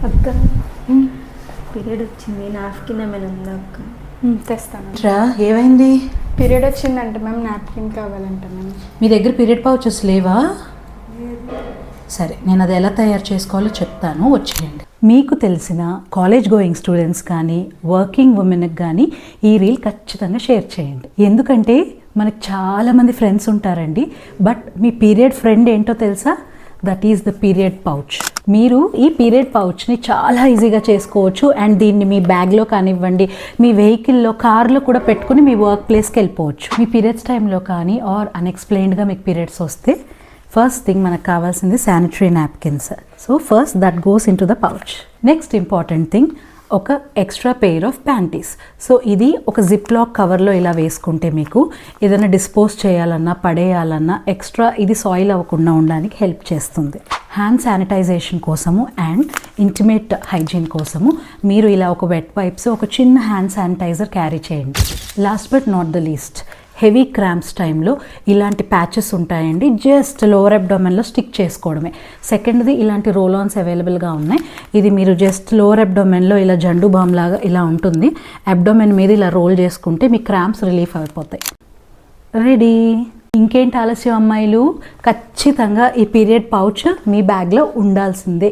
అక్క పీరియడ్ వచ్చింది, నాప్కిన్ ఏమైనా ఉందా అక్క? తెస్తాను. రా, ఏమైంది? పీరియడ్ వచ్చిందంటే మ్యామ్ నాప్కిన్ కావాలంట మ్యామ్. మీ దగ్గర పీరియడ్ పౌచెస్ లేవా? సరే, నేను అది ఎలా తయారు చేసుకోవాలో చెప్తాను, వచ్చేయండి. మీకు తెలిసిన కాలేజ్ గోయింగ్ స్టూడెంట్స్ కానీ వర్కింగ్ ఉమెన్కి కానీ ఈ రీల్ ఖచ్చితంగా షేర్ చేయండి. ఎందుకంటే మనకు చాలామంది ఫ్రెండ్స్ ఉంటారండి, బట్ మీ పీరియడ్ ఫ్రెండ్ ఏంటో తెలుసా? That is the period pouch. మీరు ఈ పీరియడ్ పౌచ్ని చాలా ఈజీగా చేసుకోవచ్చు అండ్ దీన్ని మీ బ్యాగ్లో కానివ్వండి, మీ వెహికల్లో, కార్లో కూడా పెట్టుకుని మీ వర్క్ ప్లేస్కి వెళ్ళిపోవచ్చు. మీ పీరియడ్స్ టైంలో కానీ ఆర్ అన్ఎక్స్ప్లెయిన్డ్గా మీకు పీరియడ్స్ వస్తే ఫస్ట్ థింగ్ మనకు కావాల్సింది sanitary napkins. So first that goes into the pouch. Next important thing ఒక extra pair of panties. So ఇది ఒక జిప్ లాక్ కవర్లో ఇలా వేసుకుంటే మీకు ఏదైనా డిస్పోజ్ చేయాలన్నా పడేయాలన్నా ఎక్స్ట్రా ఇది సాయిల్ అవ్వకుండా ఉండడానికి హెల్ప్ చేస్తుంది. హ్యాండ్ శానిటైజేషన్ కోసము అండ్ ఇంటిమేట్ హైజీన్ కోసము మీరు ఇలా ఒక వెట్ వైప్స్, ఒక చిన్న హ్యాండ్ శానిటైజర్ క్యారీ చేయండి. Last but not the least, heavy cramps టైంలో ఇలాంటి ప్యాచెస్ ఉంటాయండి, జస్ట్ లోవర్ అబ్డోమెన్లో స్టిక్ చేసుకోవడమే. సెకండ్ది ఇలాంటి రోల్ ఆన్స్ అవైలబుల్గా ఉన్నాయి. ఇది మీరు జస్ట్ లోవర్ అబ్డోమెన్లో ఇలా జండు బామ్ లాగా ఇలా ఉంటుంది, అబ్డోమెన్ మీద ఇలా రోల్ చేసుకుంటే మీ క్రాంప్స్ రిలీఫ్ అయిపోతాయి. రెడీ. ఇంకేంటి ఆలస్యం అమ్మాయిలు, ఖచ్చితంగా ఈ పీరియడ్ పౌచ్ మీ బ్యాగ్లో ఉండాల్సిందే.